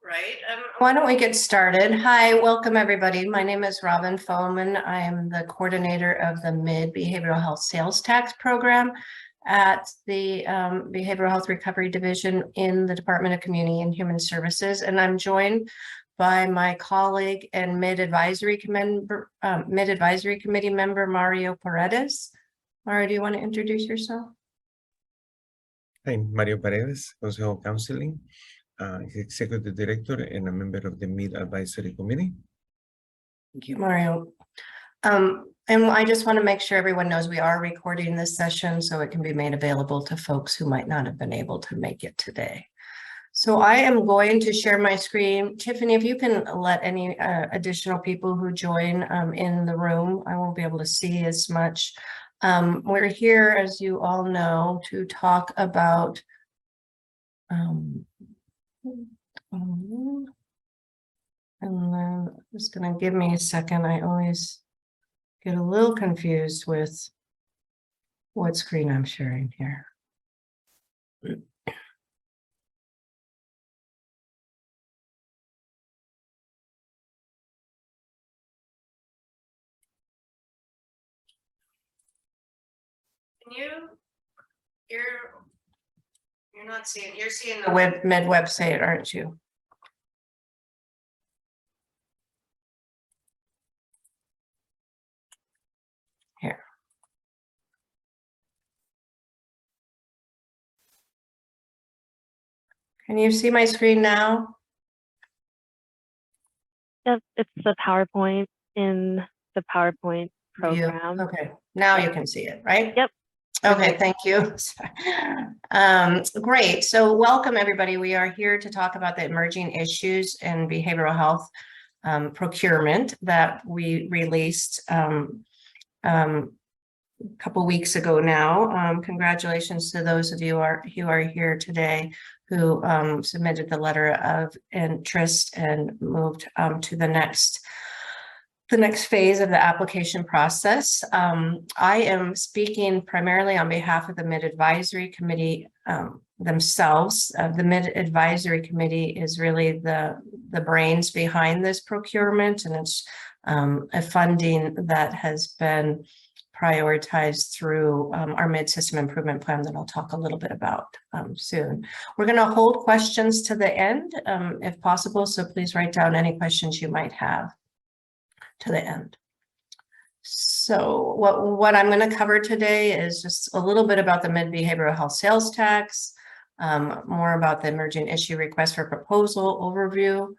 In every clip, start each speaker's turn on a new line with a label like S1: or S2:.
S1: Right. Why don't we get started? Hi, welcome everybody. My name is Robin Foman. I am the coordinator of the MIDD Behavioral Health Sales Tax Program at the Behavioral Health Recovery Division in the Department of Community and Human Services. And I'm joined by my colleague and MIDD Advisory Committee member, Mario Paredes. Mario, do you want to introduce yourself?
S2: Hi, Mario Paredes, Consejo Counseling, Executive Director and a member of the MIDD Advisory Committee.
S1: Thank you, Mario. And I just want to make sure everyone knows we are recording this session so it can be made available to folks who might not have been able to make it today. So I am going to share my screen. Tiffany, if you can let any additional people who join in the room, I won't be able to see as much. We're here, as you all know, to talk about and then just going to give me a second. I always get a little confused with what screen I'm sharing here. You're not seeing, you're seeing the MIDD website, aren't you? Here. Can you see my screen now?
S3: Yep, it's the PowerPoint in the PowerPoint program.
S1: View. Okay, now you can see it, right?
S3: Yep.
S1: Okay, thank you. Great. So welcome, everybody. We are here to talk about the emerging issues in behavioral health procurement that we released a couple weeks ago now. Congratulations to those of you who are here today who submitted the letter of interest and moved to the next phase of the application process. I am speaking primarily on behalf of the MIDD Advisory Committee themselves. The MIDD Advisory Committee is really the brains behind this procurement, and it's a funding that has been prioritized through our MIDD System Improvement Plan that I'll talk a little bit about soon. We're going to hold questions to the end if possible, so please write down any questions you might have to the end. So what I'm going to cover today is just a little bit about the MIDD Behavioral Health Sales Tax, more about the emerging issue request for proposal overview.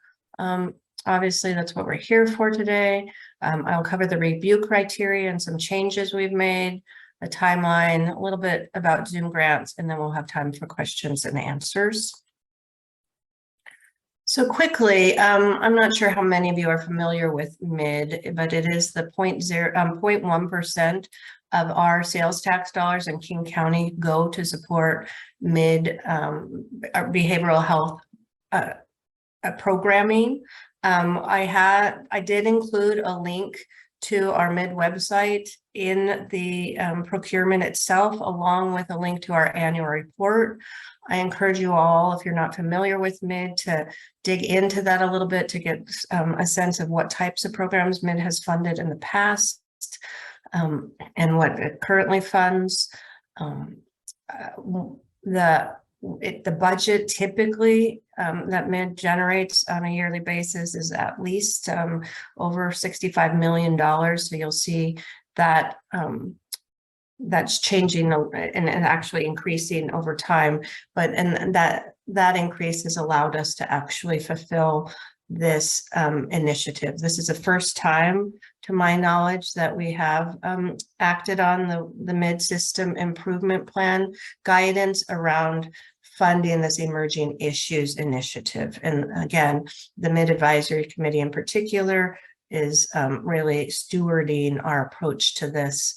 S1: Obviously, that's what we're here for today. I'll cover the review criteria and some changes we've made, a timeline, a little bit about Zoom grants, and then we'll have time for questions and answers. So quickly, I'm not sure how many of you are familiar with MIDD, but it is the 0.1% of our sales tax dollars in King County go to support MIDD behavioral health programming. I did include a link to our MIDD website in the procurement itself, along with a link to our annual report. I encourage you all, if you're not familiar with MIDD, to dig into that a little bit to get a sense of what types of programs MIDD has funded in the past and what it currently funds. The budget typically that MIDD generates on a yearly basis is at least over $65 million. So you'll see that that's changing and actually increasing over time. But that increase has allowed us to actually fulfill this initiative. This is the first time, to my knowledge, that we have acted on the MIDD System Improvement Plan guidance around funding this emerging issues initiative. And again, the MIDD Advisory Committee in particular is really stewarding our approach to this.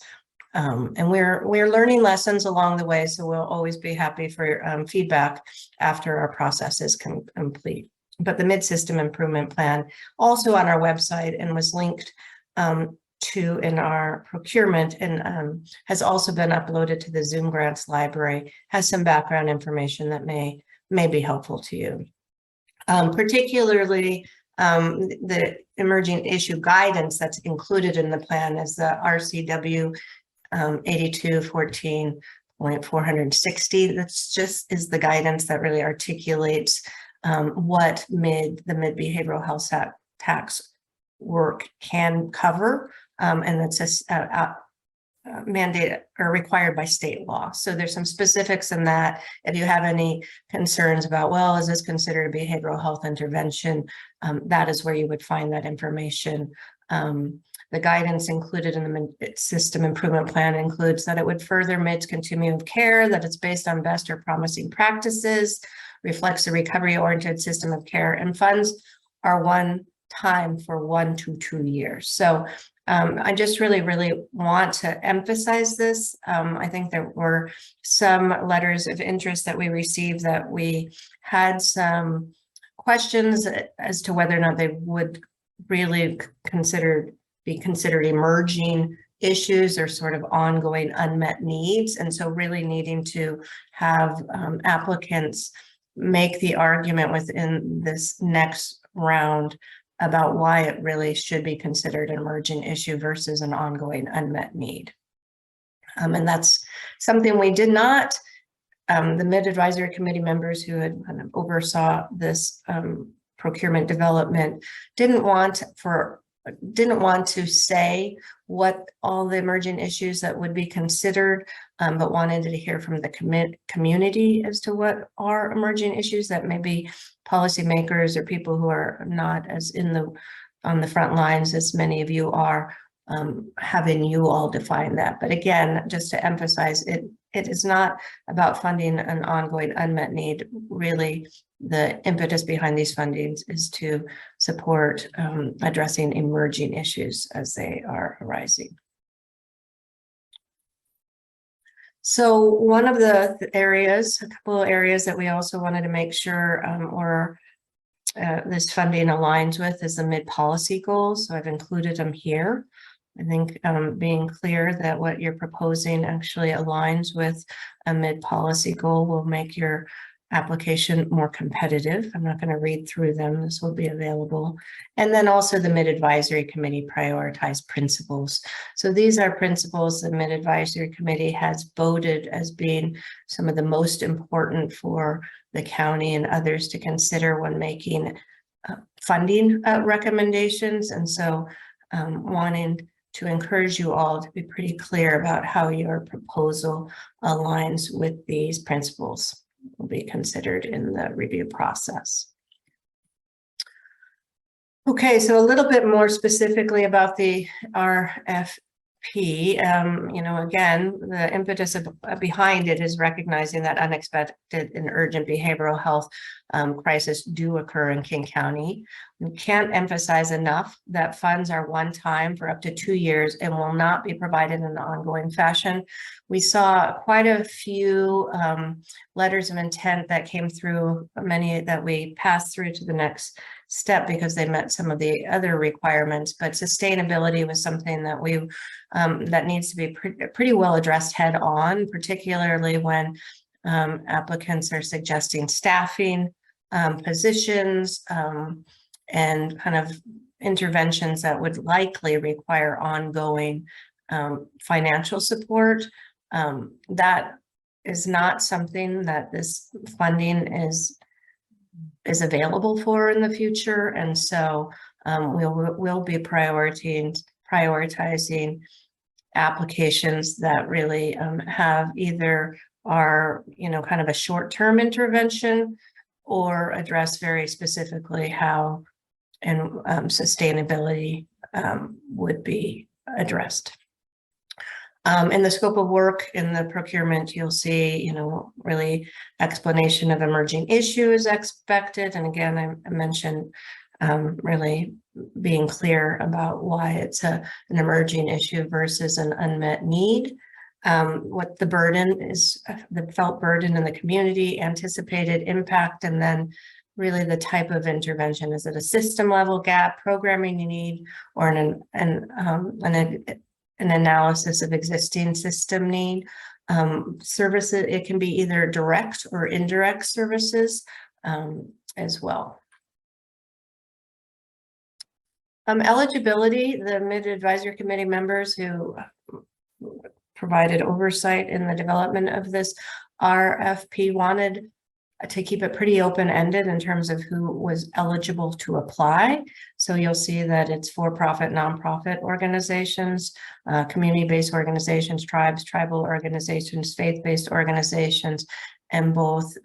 S1: And we're learning lessons along the way, so we'll always be happy for feedback after our process is complete. But the MIDD System Improvement Plan, also on our website and was linked to in our procurement and has also been uploaded to the Zoom Grants library, has some background information that may be helpful to you. Particularly the emerging issue guidance that's included in the plan is the RCW 8214.460. That's just is the guidance that really articulates what the MIDD behavioral health tax work can cover, and it's a mandate or required by state law. So there's some specifics in that. If you have any concerns about, well, is this considered a behavioral health intervention? That is where you would find that information. The guidance included in the system improvement plan includes that it would further MIDD's continuum of care, that it's based on best or promising practices, reflects a recovery-oriented system of care, and funds are one time for 1 to 2 years. So I just really want to emphasize this. I think there were some letters of interest that we received that we had some questions as to whether or not they would really be considered emerging issues or sort of ongoing unmet needs. And so really needing to have applicants make the argument within this next round about why it really should be considered an emerging issue versus an ongoing unmet need. And that's something we did not, the MIDD Advisory Committee members who had kind of oversaw this procurement development didn't want to say what all the emerging issues that would be considered, but wanted to hear from the community as to what are emerging issues that maybe policymakers or people who are not as on the front lines as many of you are, having you all define that. But again, just to emphasize, it is not about funding an ongoing unmet need. Really, the impetus behind these fundings is to support addressing emerging issues as they are arising. So one of the areas, a couple of areas that we also wanted to make sure this funding aligns with is the MIDD policy goals. So I've included them here. I think being clear that what you're proposing actually aligns with a MIDD policy goal will make your application more competitive. I'm not going to read through them. This will be available. And then also the MIDD Advisory Committee prioritized principles. So these are principles the MIDD Advisory Committee has voted as being some of the most important for the county and others to consider when making funding recommendations. And so wanting to encourage you all to be pretty clear about how your proposal aligns with these principles will be considered in the review process. Okay, so a little bit more specifically about the RFP. Again, the impetus behind it is recognizing that unexpected and urgent behavioral health crises do occur in King County. We can't emphasize enough that funds are one time for up to 2 years and will not be provided in an ongoing fashion. We saw quite a few letters of intent that came through, many that we passed through to the next step because they met some of the other requirements, but sustainability was something that we that needs to be pretty well addressed head on, particularly when applicants are suggesting staffing positions and kind of interventions that would likely require ongoing financial support. That is not something that this funding is available for in the future, and so we'll be prioritizing applications that really have either are kind of a short-term intervention or address very specifically how and sustainability would be addressed. In the scope of work in the procurement, you'll see, really explanation of emerging issues expected. And again, I mentioned really being clear about why it's an emerging issue versus an unmet need. What the burden is, the felt burden in the community, anticipated impact, and then really the type of intervention. Is it a system level gap, programming you need, or an analysis of existing system need? Services, it can be either direct or indirect services as well. Eligibility, the MIDD Advisory Committee members who provided oversight in the development of this RFP wanted to keep it pretty open-ended in terms of who was eligible to apply. So you'll see that it's for-profit, nonprofit organizations, community-based organizations, tribes, tribal organizations, faith-based organizations, and both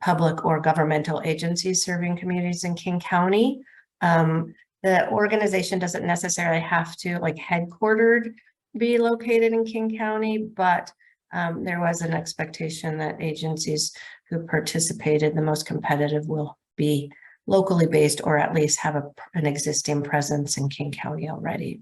S1: public or governmental agencies serving communities in King County. The organization doesn't necessarily have to headquartered be located in King County, but there was an expectation that agencies who participated, the most competitive, will be locally based or at least have an existing presence in King County already.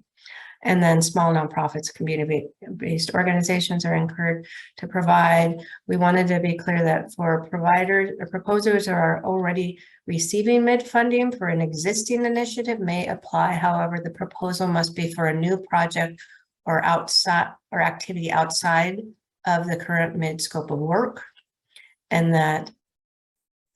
S1: And then small nonprofits, community-based organizations are encouraged to provide. We wanted to be clear that for providers or proposers who are already receiving MIDD funding for an existing initiative may apply. However, the proposal must be for a new project or activity outside of the current MIDD scope of work. And that,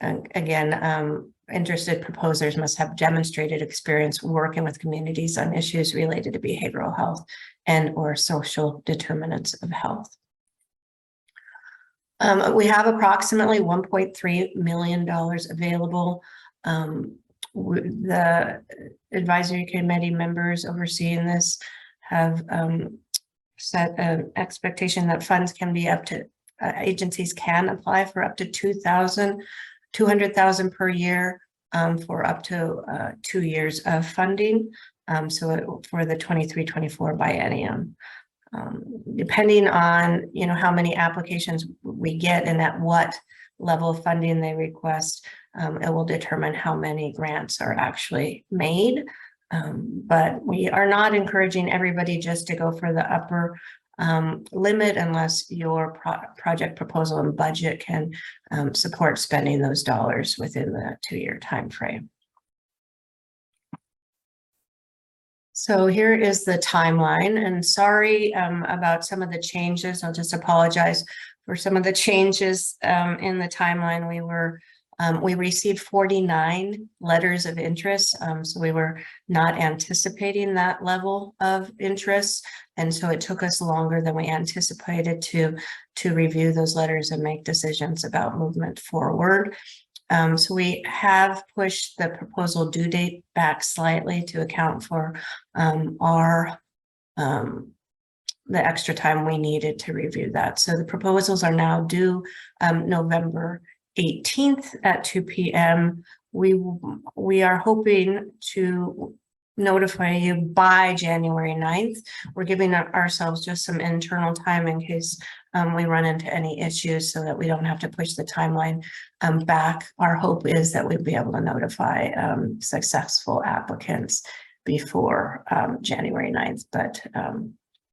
S1: again, interested proposers must have demonstrated experience working with communities on issues related to behavioral health and or social determinants of health. We have approximately $1.3 million available. The advisory committee members overseeing this have set an expectation that funds can be up to, agencies can apply for up to $200,000 per year for up to 2 years of funding. So for the 23-24 biennium, depending on how many applications we get and at what level of funding they request, it will determine how many grants are actually made. But we are not encouraging everybody just to go for the upper limit unless your project proposal and budget can support spending those dollars within the 2-year time frame. So here is the timeline, and sorry about some of the changes. I'll just apologize for some of the changes in the timeline. We received 49 letters of interest, so we were not anticipating that level of interest, and so it took us longer than we anticipated to review those letters and make decisions about movement forward. So we have pushed the proposal due date back slightly to account for the extra time we needed to review that. So the proposals are now due November 18th at 2 p.m. We are hoping to notify you by January 9th. We're giving ourselves just some internal time in case we run into any issues so that we don't have to push the timeline back. Our hope is that we'll be able to notify successful applicants before January 9th, but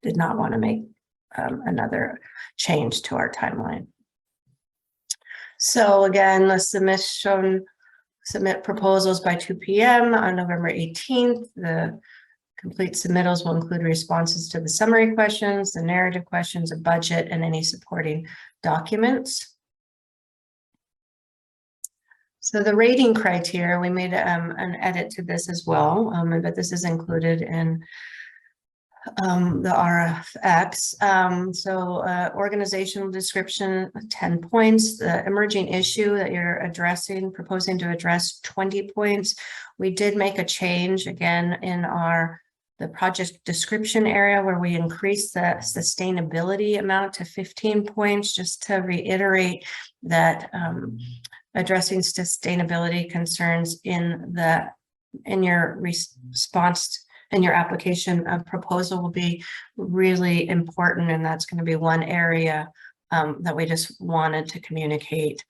S1: did not want to make another change to our timeline. So again, the submit proposals by 2 p.m. on November 18th. The complete submittals will include responses to the summary questions, the narrative questions, a budget, and any supporting documents. So the rating criteria, we made an edit to this as well, but this is included in the RFX. Organizational description, 10 points. The emerging issue that you're proposing to address, 20 points. We did make a change again in the project description area where we increased the sustainability amount to 15 points, just to reiterate that addressing sustainability concerns in your response and your application of proposal will be really important, and that's going to be one area that we just wanted to communicate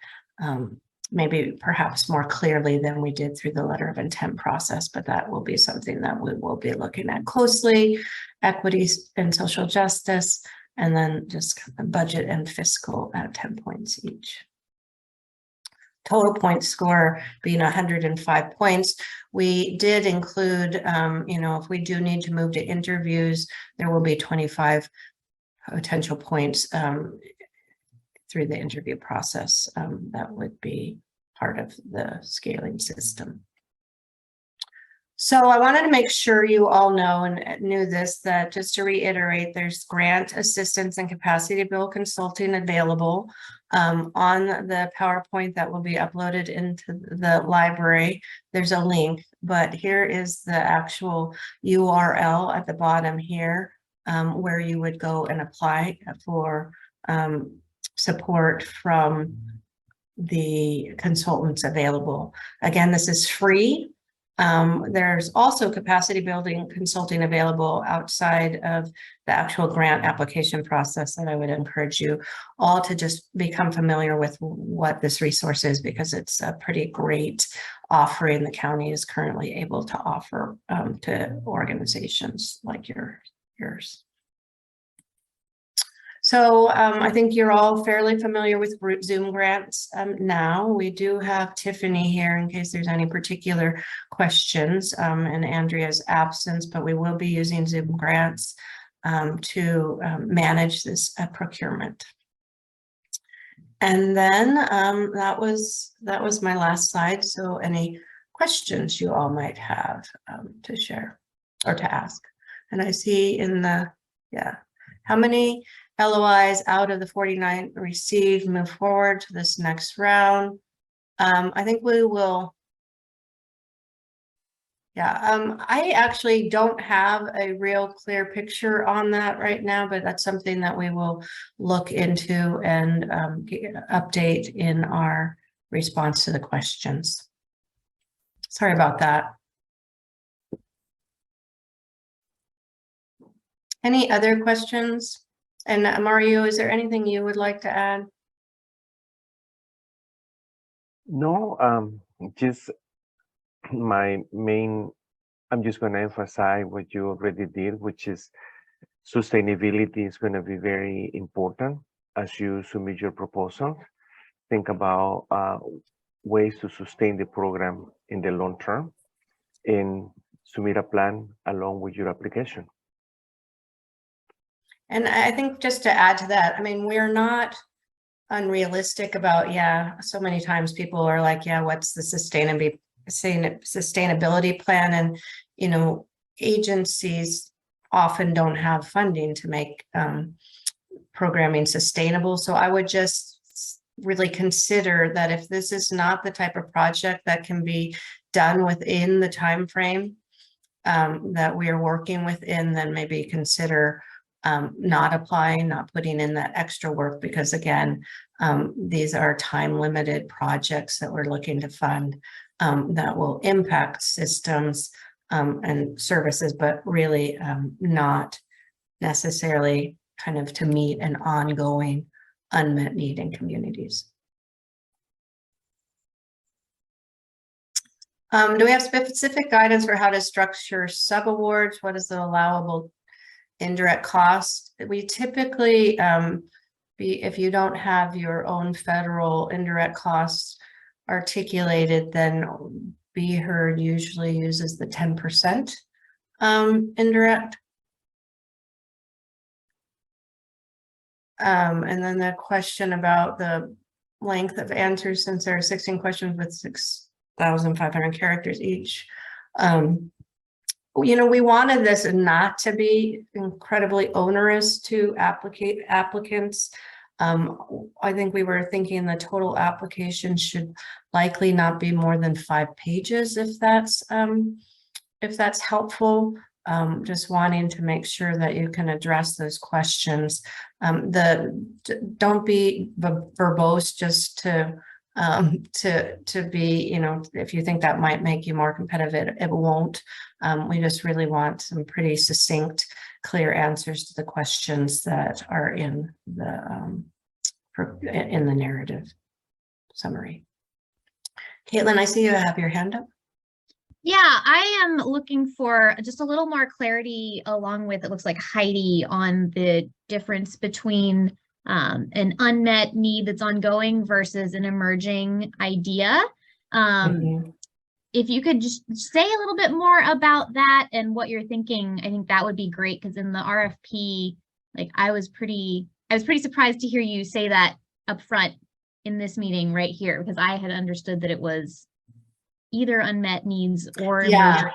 S1: maybe perhaps more clearly than we did through the letter of intent process, but that will be something that we will be looking at closely. Equities and social justice, and then just budget and fiscal at 10 points each. Total point score being 105 points. We did include, if we do need to move to interviews, there will be 25 potential points through the interview process. That would be part of the scaling system. So I wanted to make sure you all know and knew this, that just to reiterate, there's grant assistance and capacity build consulting available on the PowerPoint that will be uploaded into the library. There's a link, but here is the actual URL at the bottom here where you would go and apply for support from the consultants available. Again, this is free. There's also capacity building consulting available outside of the actual grant application process, and I would encourage you all to just become familiar with what this resource is, because it's a pretty great offering the county is currently able to offer to organizations like yours. So I think you're all fairly familiar with Zoom grants now. We do have Tiffany here in case there's any particular questions in Andrea's absence, but we will be using Zoom grants to manage this procurement. And then that was my last slide. So any questions you all might have to share or to ask. And I see in the, how many LOIs out of the 49 received move forward to this next round? I think we will. I actually don't have a real clear picture on that right now, but that's something that we will look into and update in our response to the questions. Sorry about that. Any other questions? And Mario, is there anything you would like to add?
S4: No, just I'm just going to emphasize what you already did, which is sustainability is going to be very important as you submit your proposal. Think about ways to sustain the program in the long term and submit a plan along with your application.
S1: And I think just to add to that, I mean, we're not unrealistic about, so many times people are like, what's the sustainability plan? And, you know, agencies often don't have funding to make programming sustainable. So I would just really consider that if this is not the type of project that can be done within the time frame that we are working within, then maybe consider not applying, not putting in that extra work, because again, these are time limited projects that we're looking to fund that will impact systems and services, but really not necessarily kind of to meet an ongoing unmet need in communities. Do we have specific guidance for how to structure subawards? What is the allowable indirect cost? We typically, if you don't have your own federal indirect costs articulated, then BHERD usually uses the 10% indirect. And then the question about the length of answers, since there are 16 questions with 6,500 characters each. You know, we wanted this not to be incredibly onerous to applicants. I think we were thinking the total application should likely not be more than 5 pages, if that's helpful. Just wanting to make sure that you can address those questions. Don't be verbose just to be, you know, if you think that might make you more competitive, it won't. We just really want some pretty succinct, clear answers to the questions that are in the narrative summary. Caitlin, I see you have your hand up.
S5: Yeah, I am looking for just a little more clarity along with, it looks like Heidi, on the difference between an unmet need that's ongoing versus an emerging idea. If you could just say a little bit more about that and what you're thinking, I think that would be great, because in the RFP, like I was pretty surprised to hear you say that up front in this meeting right here, because I had understood that it was either unmet needs or emerging.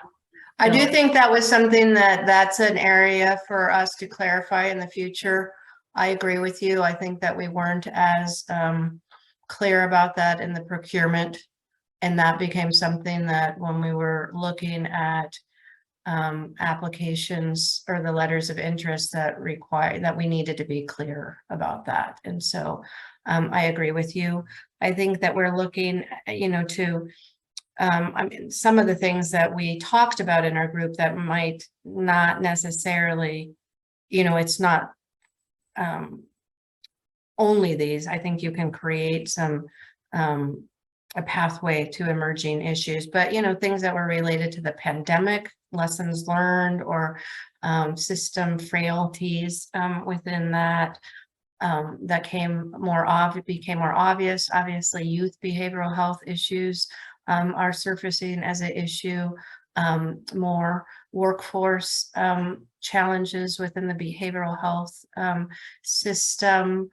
S1: I do
S3: So-
S1: think that was something that's an area for us to clarify in the future. I agree with you. I think that we weren't as clear about that in the procurement. And that became something that when we were looking at applications or the letters of interest that we needed to be clear about that. And so I agree with you. I think that we're looking, to I mean, some of the things that we talked about in our group that might not necessarily, it's not only these. I think you can create some a pathway to emerging issues, but things that were related to the pandemic, lessons learned, or system frailties within that that became more obvious. Obviously, youth behavioral health issues are surfacing as an issue, more workforce challenges within the behavioral health system.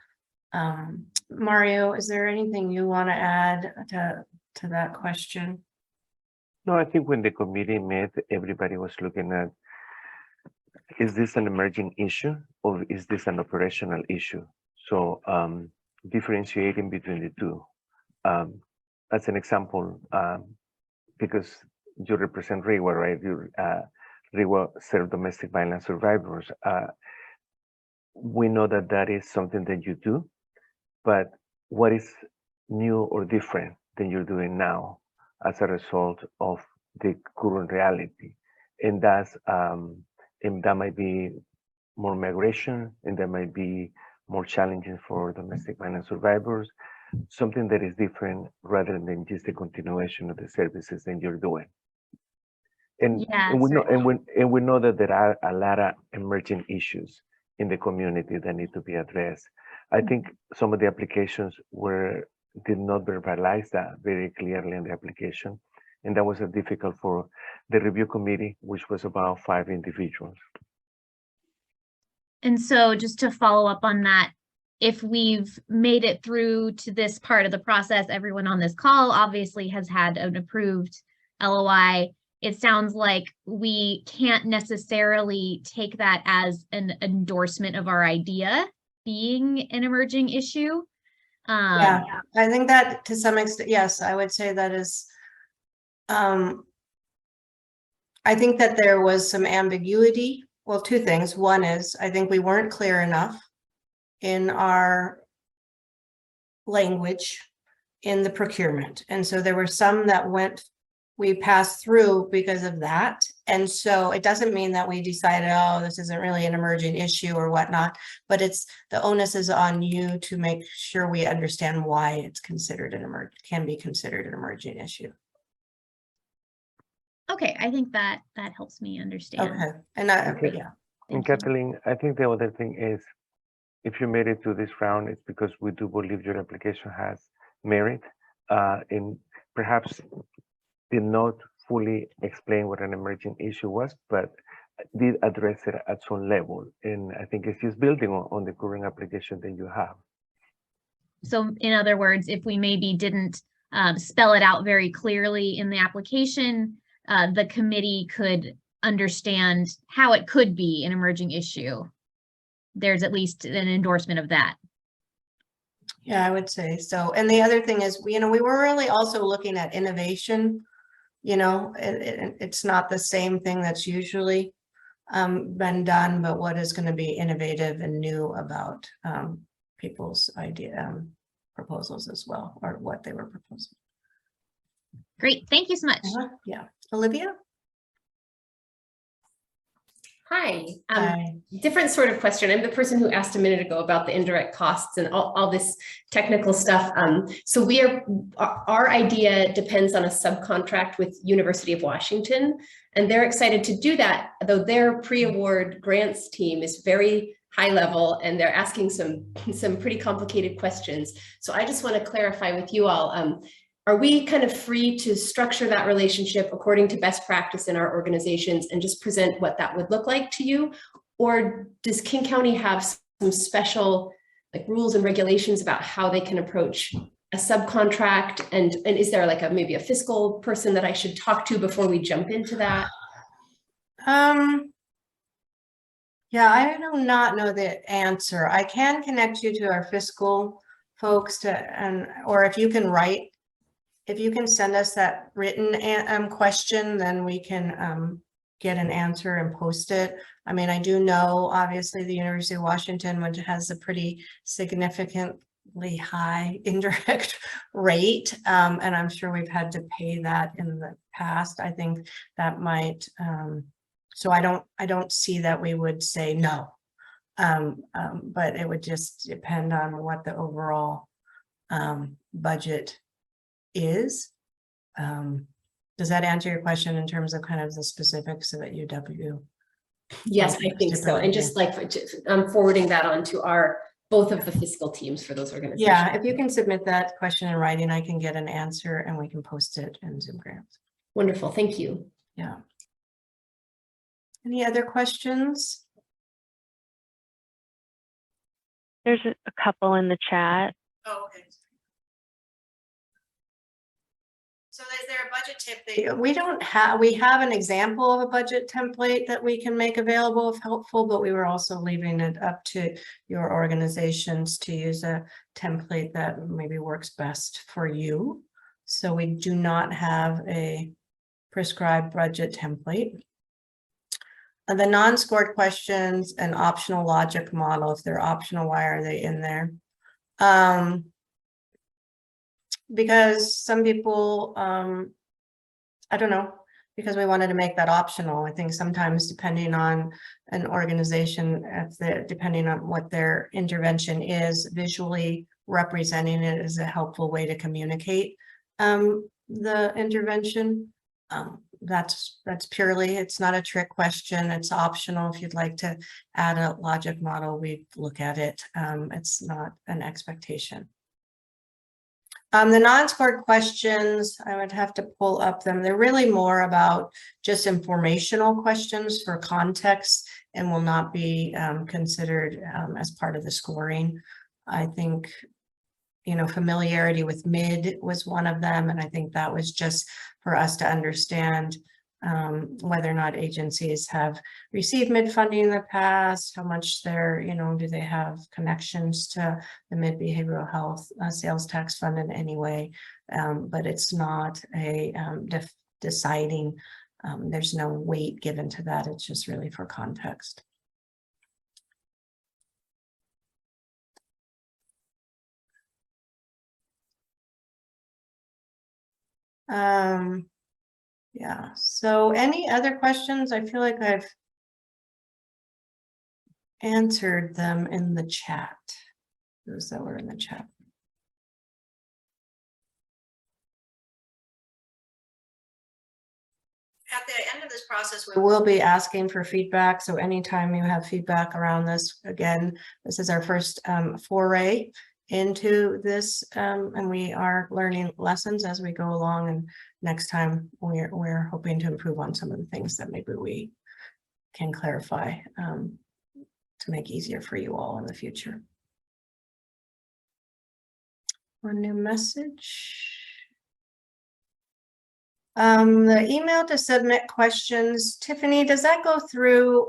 S1: Mario, is there anything you want to add to that question?
S4: No, I think when the committee met, everybody was looking at, is this an emerging issue or is this an operational issue? So differentiating between the two. As an example, because you represent REWA, right? REWA serve domestic violence survivors. We know that that is something that you do, but what is new or different than you're doing now as a result of the current reality? And that might be more migration, and that might be more challenging for domestic violence survivors, something that is different rather than just the continuation of the services that you're doing. And,
S5: Yeah,
S4: and we know,
S5: certainly.
S4: and we know that there are a lot of emerging issues in the community that need to be addressed. I think some of the applications did not verbalize that very clearly in the application, and that was difficult for the review committee, which was about 5 individuals.
S5: And so just to follow up on that, if we've made it through to this part of the process, everyone on this call obviously has had an approved LOI. It sounds like we can't necessarily take that as an endorsement of our idea being an emerging issue.
S1: Yeah, I think that to some extent, yes, I would say that is. I think that there was some ambiguity. Well, two things. One is I think we weren't clear enough in our language in the procurement. And so there were some that we passed through because of that. And so it doesn't mean that we decided, oh, this isn't really an emerging issue or whatnot, but the onus is on you to make sure we understand why it's considered can be considered an emerging issue.
S5: Okay, I think that helps me understand.
S1: Okay, and
S4: Okay.
S1: yeah.
S4: And
S5: Thank you.
S4: Kathleen, I think the other thing is, if you made it to this round, it's because we do believe your application has merit, and perhaps did not fully explain what an emerging issue was, but did address it at some level. And I think it's just building on the current application that you have.
S5: So in other words, if we maybe didn't spell it out very clearly in the application, the committee could understand how it could be an emerging issue. There's at least an endorsement of that.
S1: Yeah, I would say so. And the other thing is, we were really also looking at innovation. It's not the same thing that's usually been done, but what is going to be innovative and new about people's proposals as well, or what they were proposing.
S5: Great, thank you so much.
S1: Yeah, Olivia?
S6: Hi,
S1: Hi.
S6: different sort of question. I'm the person who asked a minute ago about the indirect costs and all this technical stuff. So our idea depends on a subcontract with University of Washington, and they're excited to do that, though their pre-award grants team is very high level and they're asking some pretty complicated questions. So I just want to clarify with you all, are we kind of free to structure that relationship according to best practice in our organizations and just present what that would look like to you? Or does King County have some special rules and regulations about how they can approach a subcontract? And is there maybe a fiscal person that I should talk to before we jump into that?
S1: Yeah, I do not know the answer. I can connect you to our fiscal folks or if you can send us that written question, then we can get an answer and post it. I mean, I do know, obviously, the University of Washington, which has a pretty significantly high indirect rate, and I'm sure we've had to pay that in the past. I think that might, so I don't see that we would say no, but it would just depend on what the overall budget is. Does that answer your question in terms of kind of the specifics of at UW?
S6: Yes, I think so. And just like I'm forwarding that on to both of the fiscal teams for those organizations.
S1: Yeah, if you can submit that question in writing, I can get an answer and we can post it in Zoom Grants.
S6: Wonderful, thank you.
S1: Yeah. Any other questions?
S3: There's a couple in the chat.
S1: Oh, okay. So is there a budget tip that we have an example of a budget template that we can make available if helpful, but we were also leaving it up to your organizations to use a template that maybe works best for you. So we do not have a prescribed budget template. And the non-scored questions and optional logic model, if they're optional, why are they in there? Because some people, I don't know, because we wanted to make that optional. I think sometimes depending on an organization, depending on what their intervention is, visually representing it is a helpful way to communicate the intervention. That's purely, it's not a trick question. It's optional. If you'd like to add a logic model, we look at it. It's not an expectation. The non-scored questions, I would have to pull up them. They're really more about just informational questions for context and will not be considered as part of the scoring. I think, you know, familiarity with MIDD was one of them. And I think that was just for us to understand whether or not agencies have received MIDD funding in the past, how much they're, you know, do they have connections to the MIDD behavioral health sales tax fund in any way, but it's not a deciding, there's no weight given to that. It's just really for context. Yeah, so any other questions? I feel like I've answered them in the chat, those that were in the chat. At the end of this process, we will be asking for feedback. So anytime you have feedback around this, again, this is our first foray into this, and we are learning lessons as we go along, and next time we're hoping to improve on some of the things that maybe we can clarify to make easier for you all in the future. One new message. The email to submit questions, Tiffany, does that go through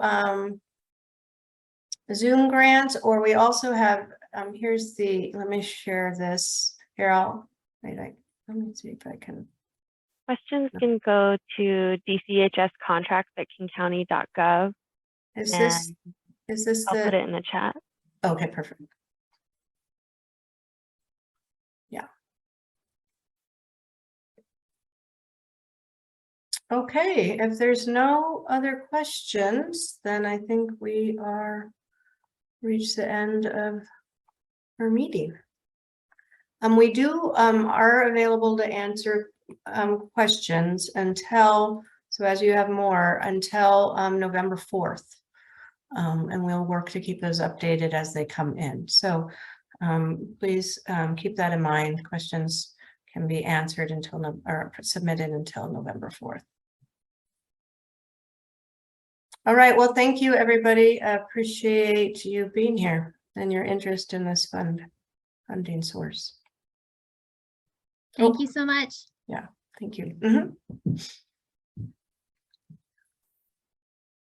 S1: Zoom Grants, or we also have here's the, let me share this here. Let me see if I can.
S3: Questions can go to DCHS contracts@kingcounty.gov.
S1: Is this
S3: I'll put it in the chat.
S1: Okay, perfect. Yeah. Okay, if there's no other questions, then I think we are reached the end of our meeting. We are available to answer questions until, so as you have more, until November 4th. And we'll work to keep those updated as they come in. So please keep that in mind. Questions can be answered until or submitted until November 4th. All right, well, thank you, everybody. I appreciate you being here and your interest in this funding source.
S5: Thank you so much.
S1: Yeah, thank you.